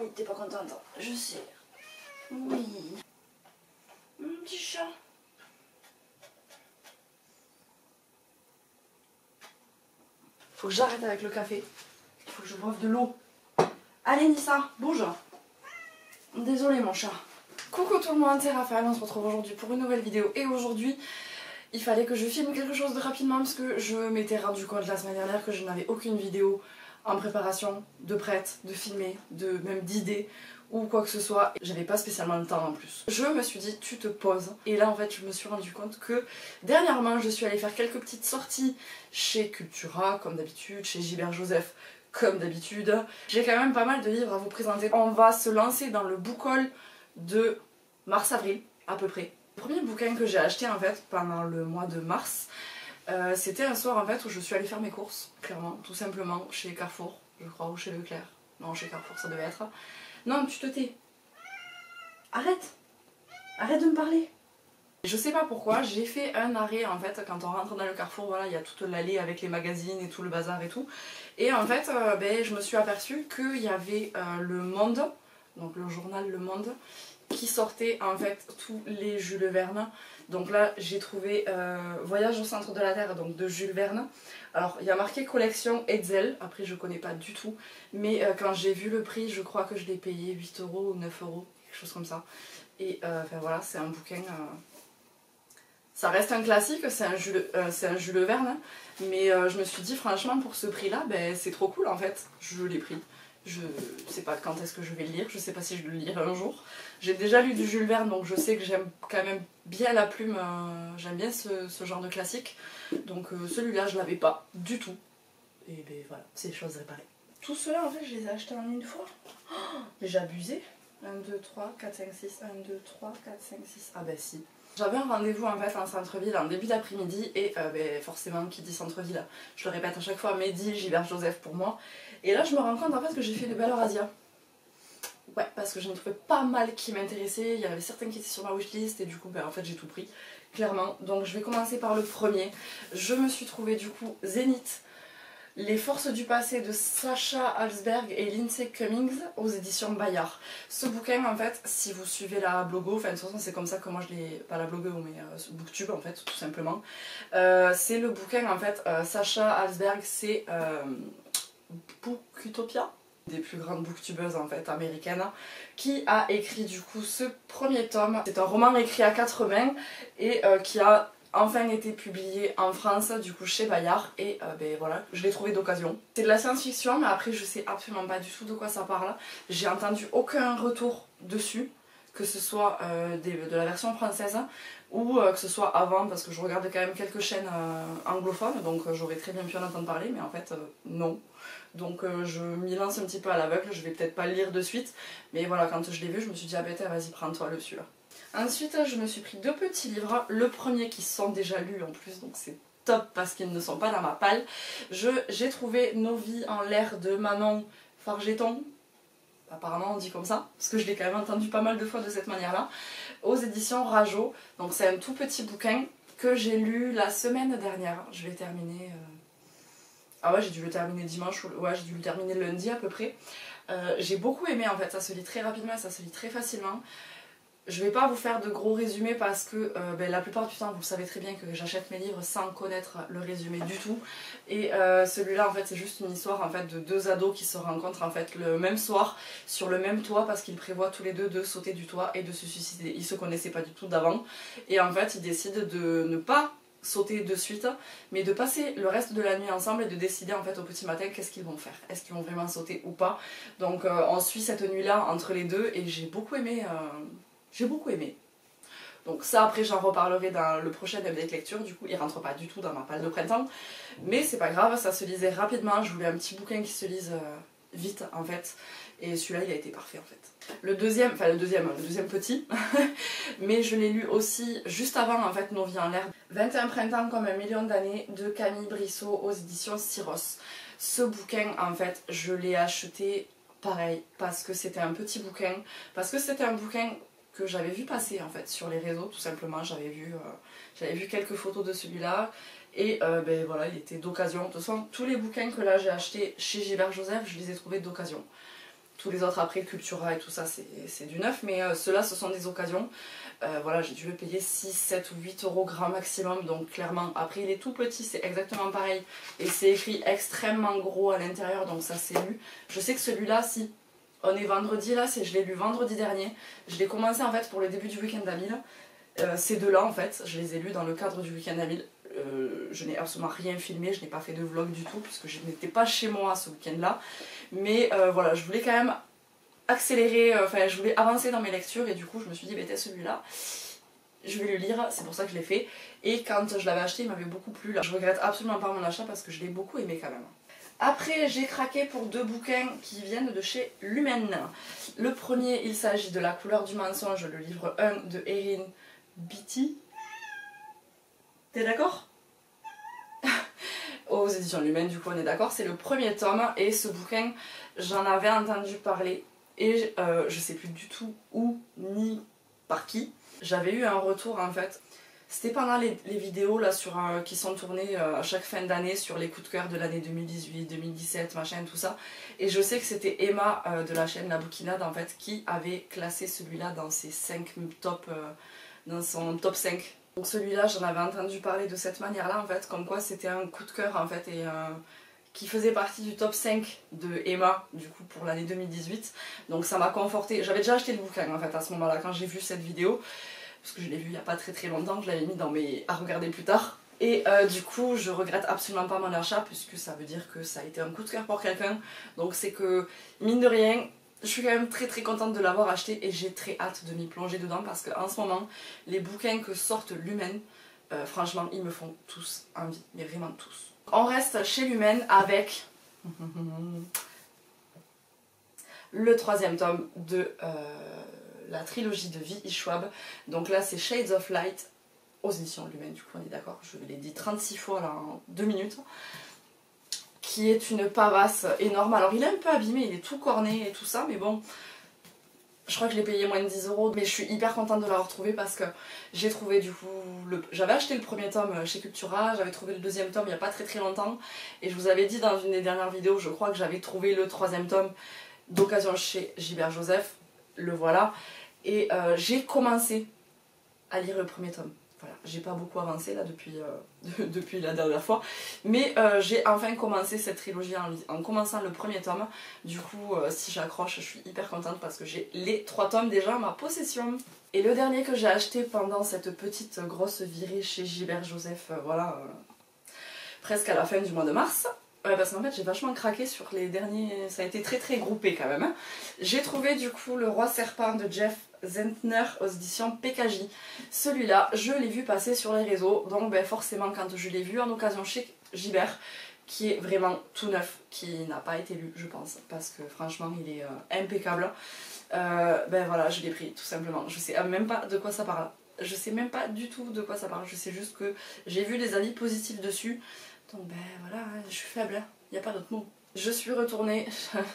Oui, t'es pas contente, je sais. Oui. Mon petit chat. Faut que j'arrête avec le café. Il faut que je boive de l'eau. Allez Nissa, bouge. Désolée mon chat. Coucou tout le monde, c'est Raphaël, on se retrouve aujourd'hui pour une nouvelle vidéo. Et aujourd'hui, il fallait que je filme quelque chose de rapidement parce que je m'étais rendu compte la semaine dernière que je n'avais aucune vidéo en préparation, de prête, de filmer, même d'idées ou quoi que ce soit. J'avais pas spécialement le temps en plus. Je me suis dit tu te poses et là en fait je me suis rendu compte que dernièrement je suis allée faire quelques petites sorties chez Cultura comme d'habitude, chez Gilbert Joseph comme d'habitude. J'ai quand même pas mal de livres à vous présenter. On va se lancer dans le book haul de mars-avril à peu près. Le premier bouquin que j'ai acheté en fait pendant le mois de mars, c'était un soir en fait où je suis allée faire mes courses, clairement, tout simplement, chez Carrefour, je crois, ou chez Leclerc. Non, chez Carrefour ça devait être. Non, tu te tais. Arrête. Arrête de me parler. Je sais pas pourquoi, j'ai fait un arrêt en fait quand on rentre dans le Carrefour, voilà, il y a toute l'allée avec les magazines et tout le bazar et tout. Et en fait, je me suis aperçue qu'il y avait Le Monde, donc le journal Le Monde, qui sortait en fait tous les Jules Verne. Donc là j'ai trouvé Voyage au centre de la Terre, donc de Jules Verne. Alors il y a marqué collection Hetzel, après je connais pas du tout, mais quand j'ai vu le prix je crois que je l'ai payé 8 € ou 9 €, quelque chose comme ça. Et enfin voilà, c'est un bouquin, ça reste un classique, c'est un Jules Verne, mais je me suis dit franchement pour ce prix là, c'est trop cool en fait, je l'ai pris. Je sais pas quand est-ce que je vais le lire, je sais pas si je le lirai un jour. J'ai déjà lu du Jules Verne donc je sais que j'aime quand même bien la plume, j'aime bien ce genre de classique. Donc celui-là je l'avais pas du tout. Et ben voilà, c'est chose réparée. Tout cela en fait je les ai achetés en une fois. Oh, mais j'ai abusé. 1, 2, 3, 4, 5, 6, 1, 2, 3, 4, 5, 6. Ah ben si. J'avais un rendez-vous en fait en centre-ville en début d'après-midi et forcément qui dit centre-ville, je le répète à chaque fois, mais dit Gilbert Joseph pour moi. Et là je me rends compte en fait que j'ai fait de belles Eurasia. Ouais, parce que j'en ai trouvé pas mal qui m'intéressaient, il y en avait certains qui étaient sur ma wishlist et du coup en fait j'ai tout pris, clairement. Donc je vais commencer par le premier. Je me suis trouvé du coup Zénith, Les forces du passé de Sacha Halsberg et Lindsay Cummings aux éditions Bayard. Ce bouquin en fait, si vous suivez la blogo, enfin de toute façon c'est comme ça que moi je l'ai, pas la blogo mais Booktube en fait tout simplement. C'est le bouquin en fait, Sacha Halsberg c'est Bookutopia, des plus grandes booktubeuses en fait américaines, qui a écrit du coup ce premier tome. C'est un roman écrit à 4 mains et qui a enfin été publié en France du coup chez Bayard et voilà, je l'ai trouvé d'occasion. C'est de la science-fiction mais après je sais absolument pas du tout de quoi ça parle. J'ai entendu aucun retour dessus, que ce soit de la version française ou que ce soit avant, parce que je regarde quand même quelques chaînes anglophones donc j'aurais très bien pu en entendre parler mais en fait non. Donc je m'y lance un petit peu à l'aveugle, je vais peut-être pas le lire de suite mais voilà, quand je l'ai vu je me suis dit ah bête, vas-y prends-toi le celui-là. Ensuite je me suis pris 2 petits livres, le premier qui sont déjà lus en plus donc c'est top parce qu'ils ne sont pas dans ma palle. J'ai trouvé Nos vies en l'air de Manon Fargeton, apparemment on dit comme ça, parce que je l'ai quand même entendu pas mal de fois de cette manière là, aux éditions Rajo. Donc c'est un tout petit bouquin que j'ai lu la semaine dernière, je l'ai terminé... Ah ouais, j'ai dû le terminer dimanche, ou ouais j'ai dû le terminer lundi à peu près. J'ai beaucoup aimé en fait, ça se lit très rapidement, ça se lit très facilement. Je vais pas vous faire de gros résumés parce que la plupart du temps vous savez très bien que j'achète mes livres sans connaître le résumé du tout. Et celui-là en fait c'est juste une histoire en fait de 2 ados qui se rencontrent en fait le même soir sur le même toit parce qu'ils prévoient tous les deux de sauter du toit et de se suicider. Ils se connaissaient pas du tout d'avant et en fait ils décident de ne pas sauter de suite mais de passer le reste de la nuit ensemble et de décider en fait au petit matin qu'est-ce qu'ils vont faire, est-ce qu'ils vont vraiment sauter ou pas. Donc on suit cette nuit là entre les deux et j'ai beaucoup aimé. Donc ça après j'en reparlerai dans le prochain update lecture, du coup il rentre pas du tout dans ma palle de printemps. Mais c'est pas grave, ça se lisait rapidement, je voulais un petit bouquin qui se lise vite en fait. Et celui-là il a été parfait en fait. Le deuxième petit, mais je l'ai lu aussi juste avant en fait Nos vies en l'air. 21 printemps comme 1 million d'années de Camille Brissot aux éditions Syros. Ce bouquin en fait je l'ai acheté pareil parce que c'était un petit bouquin, parce que c'était un bouquin que j'avais vu passer en fait sur les réseaux tout simplement, j'avais vu quelques photos de celui-là et voilà il était d'occasion. De toute façon tous les bouquins que là j'ai achetés chez Gilbert Joseph je les ai trouvés d'occasion. Tous les autres après, Cultura et tout ça, c'est du neuf, mais ceux-là, ce sont des occasions. Voilà, j'ai dû le payer 6, 7 ou 8 euros grand maximum, donc clairement, après il est tout petit, c'est exactement pareil, et c'est écrit extrêmement gros à l'intérieur, donc ça c'est lu. Je sais que celui-là, si on est vendredi là, je l'ai lu vendredi dernier, je l'ai commencé en fait pour le début du week-end d'Amil. Ces deux-là en fait, je les ai lus dans le cadre du week-end d'Amil. Je n'ai absolument rien filmé, je n'ai pas fait de vlog du tout, puisque je n'étais pas chez moi ce week-end-là, mais voilà, je voulais quand même accélérer, enfin je voulais avancer dans mes lectures et du coup je me suis dit bah t'es celui-là, je vais le lire, c'est pour ça que je l'ai fait et quand je l'avais acheté il m'avait beaucoup plu là. Je regrette absolument pas mon achat parce que je l'ai beaucoup aimé quand même. Après j'ai craqué pour deux bouquins qui viennent de chez Lumen. Le premier il s'agit de La couleur du mensonge, le livre 1 de Erin Beatty. T'es d'accord? Aux éditions Lumen du coup on est d'accord, c'est le premier tome et ce bouquin j'en avais entendu parler. Et je sais plus du tout où ni par qui. J'avais eu un retour en fait. C'était pendant les vidéos là qui sont tournées à chaque fin d'année sur les coups de cœur de l'année 2018, 2017, machin, tout ça. Et je sais que c'était Emma de la chaîne La Bouquinade en fait qui avait classé celui-là dans ses 5 top, dans son top 5. Donc celui-là j'en avais entendu parler de cette manière-là en fait, comme quoi c'était un coup de cœur en fait et qui faisait partie du top 5 de Emma du coup pour l'année 2018, donc ça m'a conforté. J'avais déjà acheté le bouquin en fait à ce moment là quand j'ai vu cette vidéo, parce que je l'ai vu il n'y a pas très longtemps, je l'avais mis dans mes à regarder plus tard, et du coup je regrette absolument pas mon achat puisque ça veut dire que ça a été un coup de cœur pour quelqu'un, donc c'est que mine de rien je suis quand même très contente de l'avoir acheté et j'ai très hâte de m'y plonger dedans parce qu'en ce moment les bouquins que sortent Lumen, franchement ils me font tous envie, mais vraiment tous. On reste chez Lumen avec le troisième tome de la trilogie de V.E. Schwab. Donc là c'est Shades of Light aux éditions Lumen, du coup on est d'accord, je l'ai dit 36 fois là en 2 minutes. Qui est une pavasse énorme. Alors il est un peu abîmé, il est tout corné et tout ça, mais bon, je crois que je l'ai payé moins de 10 euros, mais je suis hyper contente de l'avoir trouvé parce que j'ai trouvé du coup, j'avais acheté le premier tome chez Cultura, j'avais trouvé le deuxième tome il n'y a pas très longtemps, et je vous avais dit dans une des dernières vidéos, je crois que j'avais trouvé le troisième tome d'occasion chez Gilbert Joseph, le voilà, et j'ai commencé à lire le premier tome. Voilà, j'ai pas beaucoup avancé là depuis la dernière fois, mais j'ai enfin commencé cette trilogie en commençant le premier tome. Du coup, si j'accroche, je suis hyper contente parce que j'ai les 3 tomes déjà en ma possession. Et le dernier que j'ai acheté pendant cette petite grosse virée chez Gilbert Joseph, voilà, presque à la fin du mois de mars. Parce qu'en fait j'ai vachement craqué sur les derniers, ça a été très groupé quand même. J'ai trouvé du coup Le Roi Serpent de Jeff Zentner aux éditions PKJ. Celui-là, je l'ai vu passer sur les réseaux, donc ben, forcément quand je l'ai vu en occasion chez Gilbert, qui est vraiment tout neuf, qui n'a pas été lu je pense, parce que franchement il est impeccable. Ben voilà, je l'ai pris tout simplement, je sais même pas de quoi ça parle. Je sais même pas du tout de quoi ça parle, je sais juste que j'ai vu des avis positifs dessus. Donc ben voilà, je suis faible, il n'y a pas d'autre mot. Je suis retournée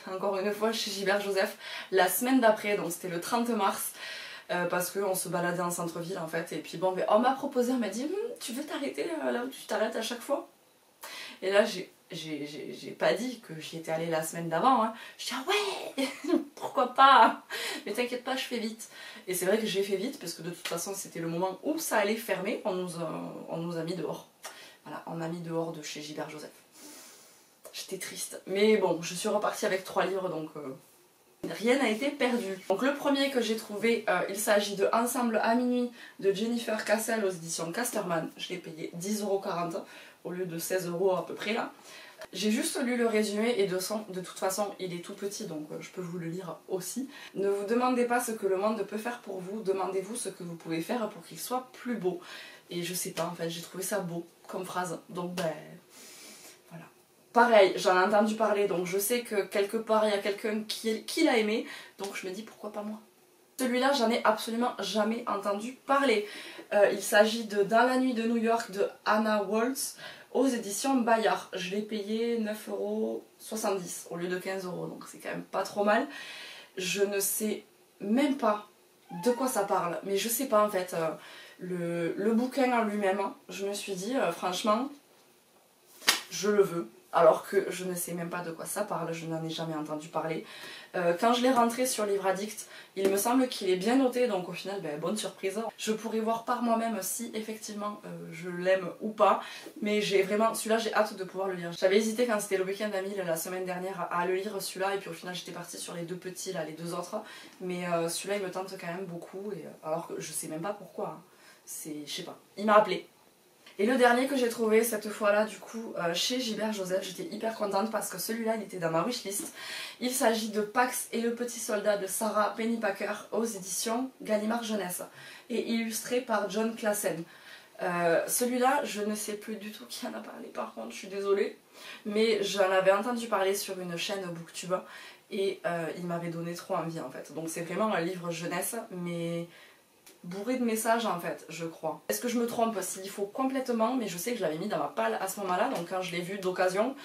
encore une fois chez Gilbert Joseph la semaine d'après, donc c'était le 30 mars, parce qu'on se baladait en centre-ville en fait, et puis bon, ben, on m'a proposé, on m'a dit tu veux t'arrêter là où tu t'arrêtes à chaque fois? Et là j'ai pas dit que j'y étais allée la semaine d'avant, hein. Je dis ah ouais, pourquoi pas, mais t'inquiète pas, je fais vite. Et c'est vrai que j'ai fait vite parce que de toute façon c'était le moment où ça allait fermer, on nous a mis dehors. Voilà, on m'a mis dehors de chez Gilbert Joseph. J'étais triste. Mais bon, je suis repartie avec 3 livres, donc rien n'a été perdu. Donc le premier que j'ai trouvé, il s'agit de Ensemble à minuit de Jennifer Cassel aux éditions Casterman. Je l'ai payé 10,40 € au lieu de 16 € à peu près là. J'ai juste lu le résumé et de toute façon il est tout petit, donc je peux vous le lire aussi. Ne vous demandez pas ce que le monde peut faire pour vous, demandez-vous ce que vous pouvez faire pour qu'il soit plus beau. Et je sais pas, en fait j'ai trouvé ça beau comme phrase, donc ben voilà. Pareil, j'en ai entendu parler, donc je sais que quelque part il y a quelqu'un qui l'a aimé, donc je me dis pourquoi pas moi. Celui-là j'en ai absolument jamais entendu parler. Il s'agit de Dans la nuit de New York de Anna Waltz aux éditions Bayard. Je l'ai payé 9,70 € au lieu de 15 €, donc c'est quand même pas trop mal. Je ne sais même pas de quoi ça parle, mais je sais pas en fait. Le bouquin en lui-même, je me suis dit franchement je le veux, alors que je ne sais même pas de quoi ça parle, je n'en ai jamais entendu parler. Quand je l'ai rentré sur Livre Addict, il me semble qu'il est bien noté, donc au final, bonne surprise. Je pourrais voir par moi-même si effectivement je l'aime ou pas, mais celui-là j'ai hâte de pouvoir le lire. J'avais hésité quand c'était le week-end d'Amil la semaine dernière à le lire celui-là, et puis au final j'étais partie sur les deux petits, là, les deux autres, mais celui-là il me tente quand même beaucoup, alors que je sais même pas pourquoi, hein. Je sais pas, il m'a appelé. Et le dernier que j'ai trouvé cette fois-là du coup chez Gilbert Joseph, j'étais hyper contente parce que celui-là il était dans ma wishlist. Il s'agit de Pax et le petit soldat de Sarah Pennypacker aux éditions Gallimard Jeunesse et illustré par John Classen. Celui-là je ne sais plus du tout qui en a parlé par contre, je suis désolée, mais j'en avais entendu parler sur une chaîne Booktube et il m'avait donné trop envie en fait. Donc c'est vraiment un livre jeunesse mais bourré de messages en fait, je crois. Est-ce que je me trompe s'il faut complètement, mais je sais que je l'avais mis dans ma palle à ce moment-là, donc quand je l'ai vu d'occasion,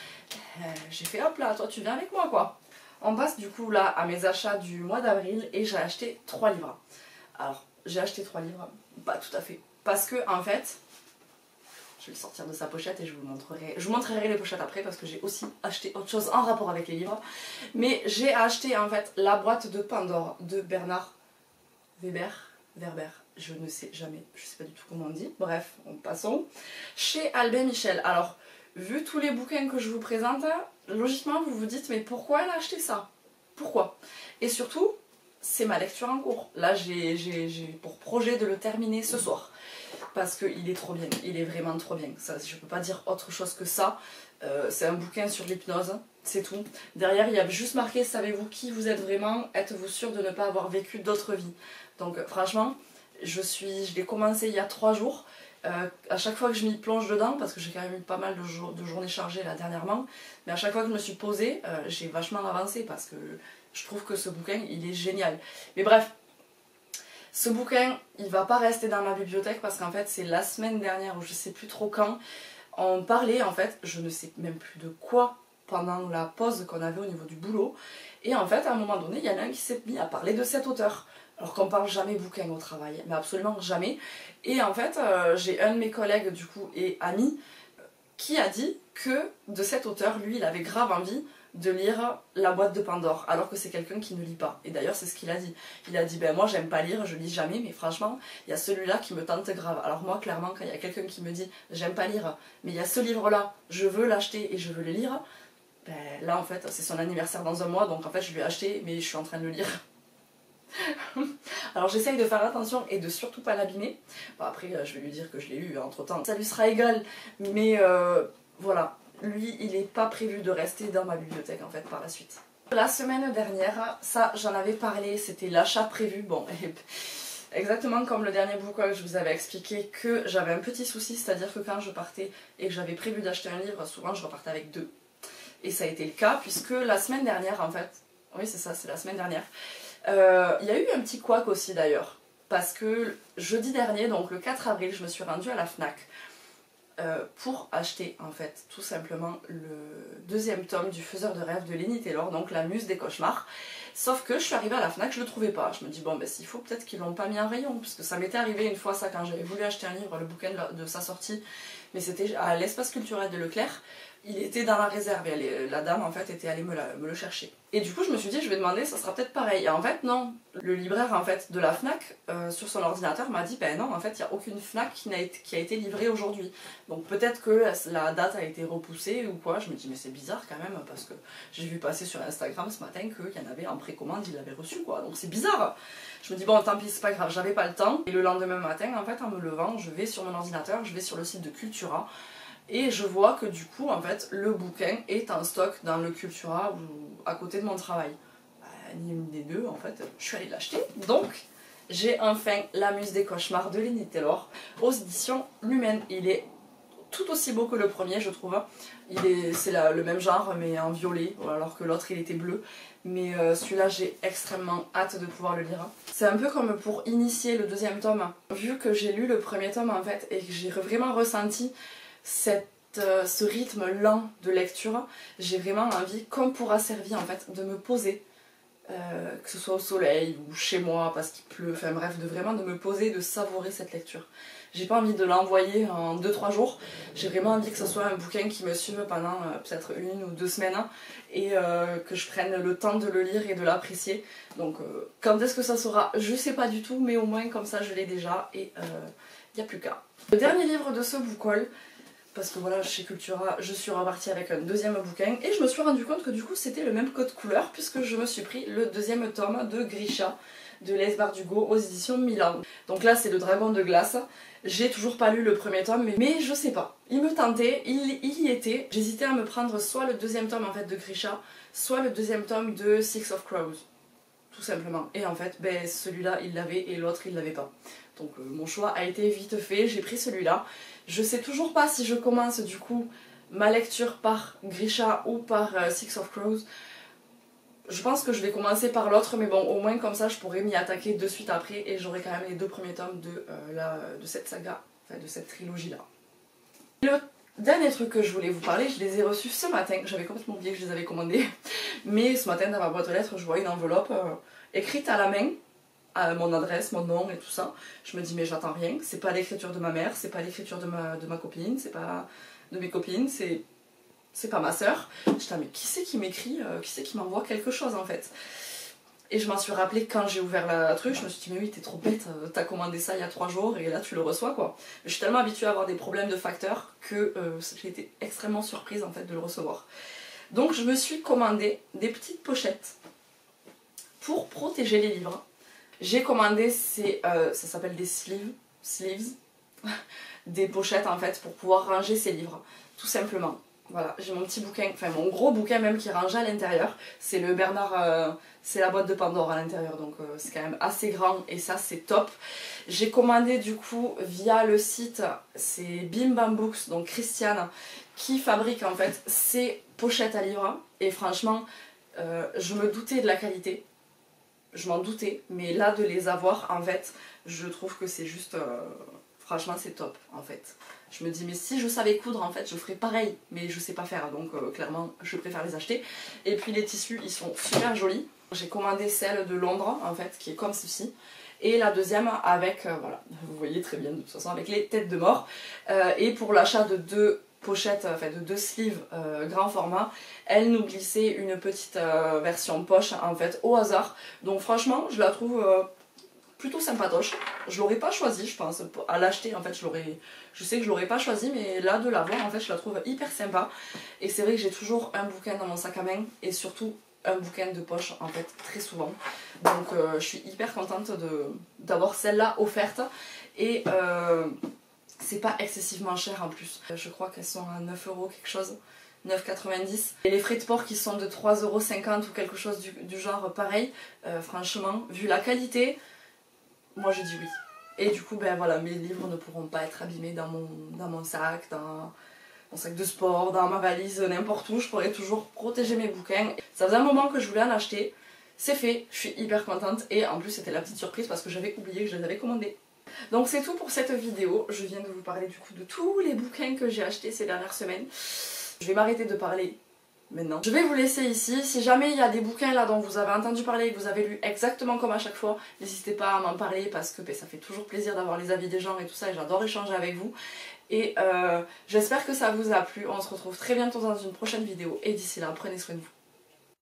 j'ai fait hop là, toi tu viens avec moi quoi. On passe du coup là à mes achats du mois d'avril et j'ai acheté 3 livres. Alors, j'ai acheté 3 livres, pas tout à fait, parce que en fait, je vais le sortir de sa pochette et je vous montrerai les pochettes après parce que j'ai aussi acheté autre chose en rapport avec les livres. Mais j'ai acheté en fait la boîte de Pandore de Bernard Werber, je ne sais jamais, je sais pas du tout comment on dit, bref, passons. Chez Albin Michel. Alors, vu tous les bouquins que je vous présente, logiquement vous vous dites mais pourquoi elle a acheté ça? Pourquoi? Et surtout, c'est ma lecture en cours. Là j'ai pour projet de le terminer ce soir. Parce qu'il est trop bien, il est vraiment trop bien. Ça, je peux pas dire autre chose que ça. C'est un bouquin sur l'hypnose, c'est tout. Derrière il y a juste marqué, savez-vous qui vous êtes vraiment? Êtes-vous sûr de ne pas avoir vécu d'autres vies? Donc franchement, je l'ai commencé il y a 3 jours. À chaque fois que je m'y plonge dedans, parce que j'ai quand même eu pas mal de journées chargées là dernièrement, mais à chaque fois que je me suis posée, j'ai vachement avancé parce que je trouve que ce bouquin il est génial. Mais bref, ce bouquin il va pas rester dans ma bibliothèque parce qu'en fait c'est la semaine dernière ou je sais plus trop quand, on parlait en fait, je ne sais même plus de quoi pendant la pause qu'on avait au niveau du boulot, et en fait à un moment donné il y en a un qui s'est mis à parler de cet auteur. Alors qu'on parle jamais bouquin au travail, mais absolument jamais. Et en fait, j'ai un de mes collègues du coup et ami qui a dit que de cet auteur, lui, il avait grave envie de lire La boîte de Pandore, alors que c'est quelqu'un qui ne lit pas. Et d'ailleurs, c'est ce qu'il a dit. Il a dit, ben moi j'aime pas lire, je lis jamais, mais franchement, il y a celui-là qui me tente grave. Alors moi, clairement, quand il y a quelqu'un qui me dit, j'aime pas lire, mais il y a ce livre-là, je veux l'acheter et je veux le lire, ben là en fait, c'est son anniversaire dans un mois, donc en fait je lui ai acheté, mais je suis en train de le lire. Alors j'essaye de faire attention et de surtout pas l'abîmer. Bon, après je vais lui dire que je l'ai eu entre temps, ça lui sera égal, mais voilà, lui il n'est pas prévu de rester dans ma bibliothèque en fait par la suite. La semaine dernière, ça j'en avais parlé, c'était l'achat prévu, bon exactement comme le dernier bouquin que je vous avais expliqué, que j'avais un petit souci, c'est-à-dire que quand je partais et que j'avais prévu d'acheter un livre, souvent je repartais avec 2. Et ça a été le cas puisque la semaine dernière en fait, oui c'est ça, c'est la semaine dernière, il y a eu un petit couac aussi d'ailleurs, parce que jeudi dernier, donc le 4 avril, je me suis rendue à la FNAC pour acheter en fait tout simplement le 2e tome du Faiseur de rêves de Lenny Taylor, donc La Muse des cauchemars. Sauf que je suis arrivée à la FNAC, je le trouvais pas. Je me dis bon ben s'il faut peut-être qu'ils l'ont pas mis en rayon, puisque ça m'était arrivé une fois ça quand j'avais voulu acheter un livre, le bouquin de sa sortie, mais c'était à l'espace culturel de Leclerc. Il était dans la réserve et la dame en fait était allée me le chercher. Et du coup je me suis dit je vais demander, ça sera peut-être pareil. Et en fait non, le libraire en fait de la FNAC sur son ordinateur m'a dit ben non en fait il n'y a aucune FNAC qui a été livrée aujourd'hui. Donc peut-être que la date a été repoussée ou quoi. Je me dis mais c'est bizarre quand même parce que j'ai vu passer sur Instagram ce matin qu'il y en avait en précommande, il l'avait reçu quoi. Donc c'est bizarre. Je me dis bon tant pis c'est pas grave, j'avais pas le temps. Et le lendemain matin en fait en me levant je vais sur mon ordinateur, je vais sur le site de Cultura. Et je vois que du coup, en fait, le bouquin est en stock dans le Cultura ou à côté de mon travail. Ni une des deux, en fait, je suis allée l'acheter. Donc, j'ai enfin La Muse des cauchemars de Lenny Taylor aux éditions Lumen. Il est tout aussi beau que le premier, je trouve. C'est le même genre, mais en violet, alors que l'autre, il était bleu. Mais celui-là, j'ai extrêmement hâte de pouvoir le lire. C'est un peu comme pour initier le 2e tome. Vu que j'ai lu le 1er tome, en fait, et que j'ai vraiment ressenti ce rythme lent de lecture, j'ai vraiment envie, comme pour asservir en fait, de me poser que ce soit au soleil ou chez moi parce qu'il pleut, enfin bref, de me poser, de savourer cette lecture. J'ai pas envie de l'envoyer en 2-3 jours, j'ai vraiment envie que ce soit un bouquin qui me suive pendant peut-être 1 ou 2 semaines et que je prenne le temps de le lire et de l'apprécier. Donc quand est-ce que ça sera, je sais pas du tout, mais au moins comme ça je l'ai déjà et il n'y a plus qu'à. Le dernier livre de ce book haul, parce que voilà, chez Cultura, je suis repartie avec un deuxième bouquin et je me suis rendu compte que du coup c'était le même code couleur puisque je me suis pris le deuxième tome de Grisha de Laïs Bardugo aux éditions Milan. Donc là c'est le Dragon de glace. J'ai toujours pas lu le premier tome mais je sais pas. Il me tentait, il y était. J'hésitais à me prendre soit le deuxième tome en fait de Grisha, soit le deuxième tome de Six of Crows. Tout simplement. Et en fait, ben, celui-là il l'avait et l'autre il l'avait pas. Donc mon choix a été vite fait, j'ai pris celui-là. Je sais toujours pas si je commence du coup ma lecture par Grisha ou par Six of Crows. Je pense que je vais commencer par l'autre, mais bon, au moins comme ça je pourrais m'y attaquer de suite après et j'aurai quand même les 2 premiers tomes de cette saga, enfin de cette trilogie-là. Le dernier truc que je voulais vous parler, je les ai reçus ce matin, j'avais complètement oublié que je les avais commandés, mais ce matin dans ma boîte aux lettres je vois une enveloppe écrite à la main, à mon adresse, mon nom et tout ça. Je me dis mais j'attends rien, c'est pas l'écriture de ma mère, c'est pas l'écriture de ma copine, c'est pas de mes copines, c'est pas ma soeur. J'étais mais qui c'est qui m'écrit, qui c'est qui m'envoie quelque chose en fait. Et je m'en suis rappelé quand j'ai ouvert la truc, je me suis dit mais oui t'es trop bête, t'as commandé ça il y a 3 jours et là tu le reçois quoi. Je suis tellement habituée à avoir des problèmes de facteurs que j'ai été extrêmement surprise en fait de le recevoir. Donc je me suis commandé des petites pochettes pour protéger les livres. J'ai commandé ça s'appelle des sleeves, des pochettes en fait pour pouvoir ranger ces livres, tout simplement. Voilà, j'ai mon petit bouquin, enfin mon gros bouquin même qui range à l'intérieur. C'est le Bernard, c'est la boîte de Pandore à l'intérieur, donc c'est quand même assez grand et ça c'est top. J'ai commandé du coup via le site, c'est Bim Bam Books, donc Christiane, qui fabrique en fait ces pochettes à livres. Et franchement, je me doutais de la qualité. Je m'en doutais, mais là de les avoir en fait, je trouve que c'est juste, franchement c'est top en fait. Je me dis mais si je savais coudre en fait je ferais pareil, mais je sais pas faire donc clairement je préfère les acheter. Et puis les tissus ils sont super jolis. J'ai commandé celle de Londres en fait qui est comme ceci. Et la deuxième avec, voilà, vous voyez très bien de toute façon avec les têtes de mort. Et pour l'achat de 2 pochettes, enfin de 2 sleeves grand format, elle nous glissait une petite version poche en fait au hasard. Donc franchement je la trouve plutôt sympatoche. Je l'aurais pas choisi je pense, à l'acheter en fait je sais que je l'aurais pas choisi mais là de l'avoir en fait je la trouve hyper sympa. Et c'est vrai que j'ai toujours un bouquin dans mon sac à main et surtout un bouquin de poche en fait très souvent. Donc je suis hyper contente d'avoir celle-là offerte et c'est pas excessivement cher en plus. Je crois qu'elles sont à 9 € quelque chose, 9,90 €. Et les frais de port qui sont de 3,50 € ou quelque chose du genre pareil, franchement, vu la qualité, moi je dis oui. Et du coup, ben voilà, mes livres ne pourront pas être abîmés dans mon sac, dans mon sac de sport, dans ma valise, n'importe où. Je pourrais toujours protéger mes bouquins. Ça faisait un moment que je voulais en acheter. C'est fait, je suis hyper contente. Et en plus, c'était la petite surprise parce que j'avais oublié que je les avais commandés. Donc c'est tout pour cette vidéo. Je viens de vous parler du coup de tous les bouquins que j'ai achetés ces dernières semaines. Je vais m'arrêter de parler maintenant. Je vais vous laisser ici. Si jamais il y a des bouquins là dont vous avez entendu parler et que vous avez lu exactement comme à chaque fois, n'hésitez pas à m'en parler parce que ça fait toujours plaisir d'avoir les avis des gens et tout ça et j'adore échanger avec vous. Et j'espère que ça vous a plu. On se retrouve très bientôt dans une prochaine vidéo et d'ici là, prenez soin de vous.